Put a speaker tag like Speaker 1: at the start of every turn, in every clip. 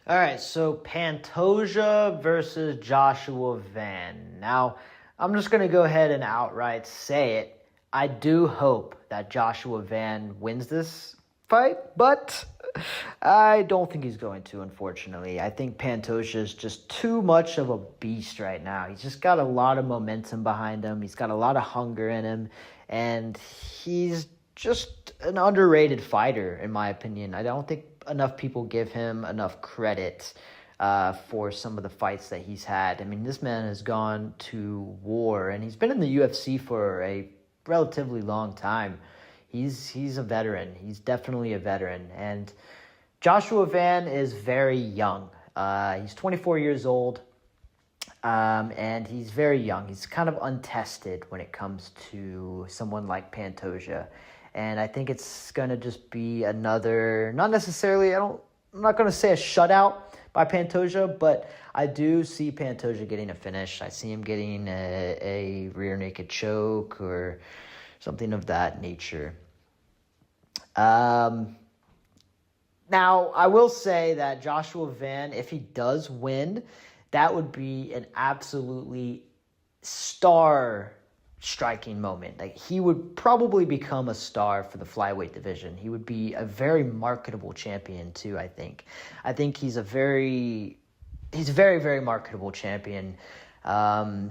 Speaker 1: All right, so Pantoja versus Joshua Van. Now, I'm just going to go ahead and outright say it. I do hope that Joshua Van wins this fight, but I don't think he's going to, unfortunately. I think Pantoja is just too much of a beast right now. He's just got a lot of momentum behind him. He's got a lot of hunger in him, and he's just an underrated fighter, in my opinion. I don't think enough people give him enough credit for some of the fights that he's had. I mean, this man has gone to war, and he's been in the UFC for a relatively long time. He's a veteran. He's definitely a veteran. And Joshua Van is very young. He's 24 years old, and he's very young. He's kind of untested when it comes to someone like Pantoja. And I think it's going to just be another, not necessarily, I'm not going to say a shutout by Pantoja, but I do see Pantoja getting a finish. I see him getting a rear naked choke or something of that nature. Now, I will say that Joshua Van, if he does win, that would be an absolutely star-striking moment. Like, he would probably become a star for the flyweight division. He would be a very marketable champion too, I think. I think he's a very, very marketable champion.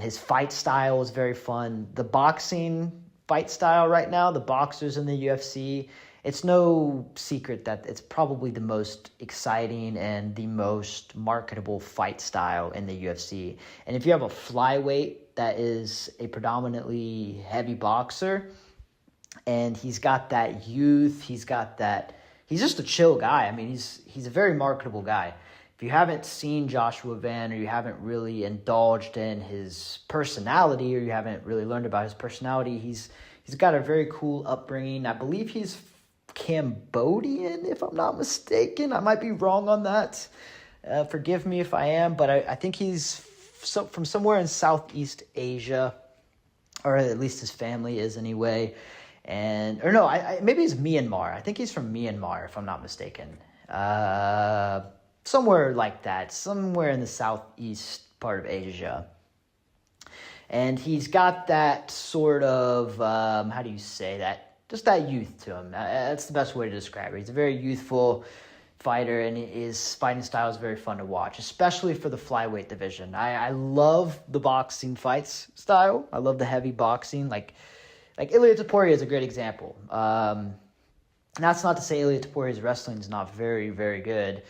Speaker 1: His fight style is very fun. The boxing fight style right now, the boxers in the UFC, it's no secret that it's probably the most exciting and the most marketable fight style in the UFC. And if you have a flyweight that is a predominantly heavy boxer, and he's got that youth, he's just a chill guy. I mean, he's a very marketable guy. If you haven't seen Joshua Van, or you haven't really indulged in his personality, or you haven't really learned about his personality, he's got a very cool upbringing. I believe he's Cambodian, if I'm not mistaken. I might be wrong on that. Forgive me if I am, but I think he's from somewhere in Southeast Asia, or at least his family is anyway. Maybe he's Myanmar. I think he's from Myanmar, if I'm not mistaken. Somewhere like that, somewhere in the southeast part of Asia. And he's got that sort of, how do you say that? Just that youth to him. That's the best way to describe it. He's a very youthful fighter, and his fighting style is very fun to watch, especially for the flyweight division. I love the boxing fights style. I love the heavy boxing. Like Ilia Topuria is a great example. That's not to say Ilia Topuria's wrestling is not very, very good.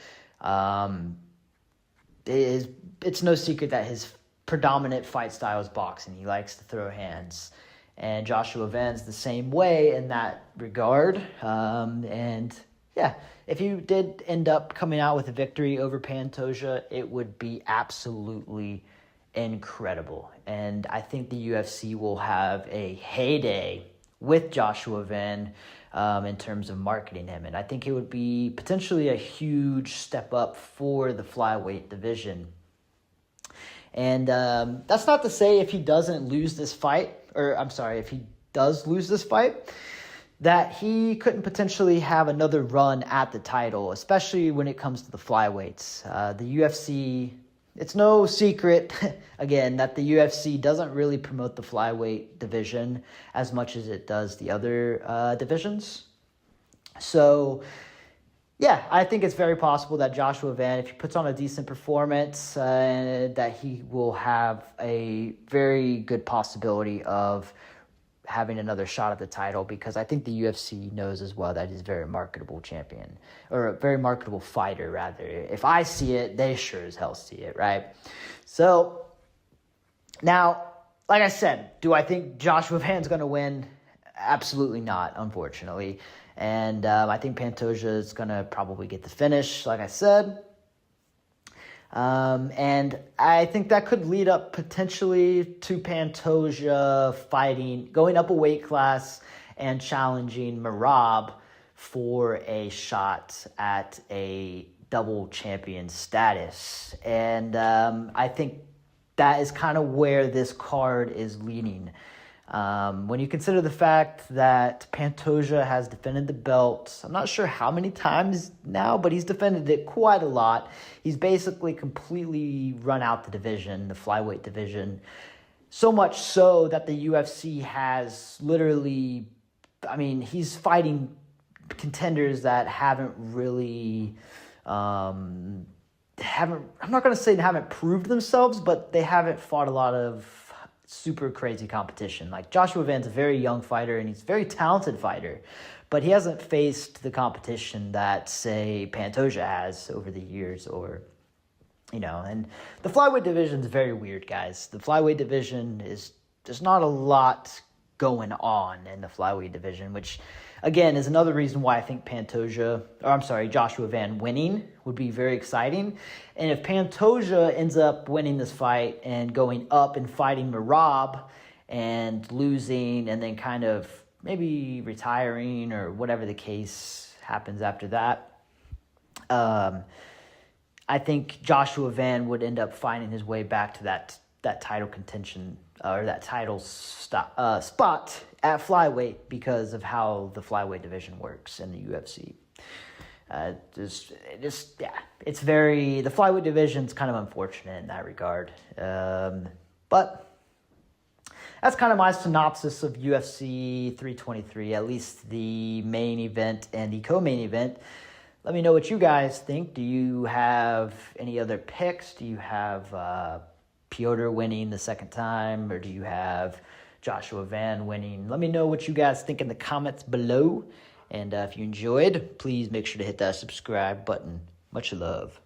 Speaker 1: It's no secret that his predominant fight style is boxing. He likes to throw hands. And Joshua Van's the same way in that regard. And yeah, if you did end up coming out with a victory over Pantoja, it would be absolutely incredible. And I think the UFC will have a heyday with Joshua Van in terms of marketing him. And I think it would be potentially a huge step up for the flyweight division. And that's not to say if he doesn't lose this fight, if he does lose this fight, that he couldn't potentially have another run at the title, especially when it comes to the flyweights. The UFC, it's no secret, again, that the UFC doesn't really promote the flyweight division as much as it does the other divisions. So, yeah, I think it's very possible that Joshua Van, if he puts on a decent performance, that he will have a very good possibility of having another shot at the title, because I think the UFC knows as well that he's a very marketable champion, or a very marketable fighter, rather. If I see it, they sure as hell see it, right? So, now, like I said, do I think Joshua Van's going to win? Absolutely not, unfortunately. And I think Pantoja is going to probably get the finish, like I said. And I think that could lead up potentially to Pantoja going up a weight class and challenging Merab for a shot at a double champion status. And I think that is kind of where this card is leaning. When you consider the fact that Pantoja has defended the belt, I'm not sure how many times now, but he's defended it quite a lot. He's basically completely run out the division, the flyweight division. So much so that the UFC has literally, I mean, he's fighting contenders that haven't really, I'm not going to say they haven't proved themselves, but they haven't fought a lot of super crazy competition. Like Joshua Van's a very young fighter and he's a very talented fighter, but he hasn't faced the competition that, say, Pantoja has over the years, or, you know, and the flyweight division is very weird, guys. The flyweight division there's not a lot going on in the flyweight division, which again is another reason why I think Joshua Van winning would be very exciting. And if Pantoja ends up winning this fight and going up and fighting Merab and losing and then kind of maybe retiring or whatever the case happens after that, I think Joshua Van would end up finding his way back to that title contention or that title spot at flyweight because of how the flyweight division works in the UFC. It's very, the flyweight division's kind of unfortunate in that regard. But that's kind of my synopsis of UFC 323, at least the main event and the co-main event. Let me know what you guys think. Do you have any other picks? Do you have Piotr winning the second time, or do you have Joshua Van winning? Let me know what you guys think in the comments below. And if you enjoyed, please make sure to hit that subscribe button. Much love.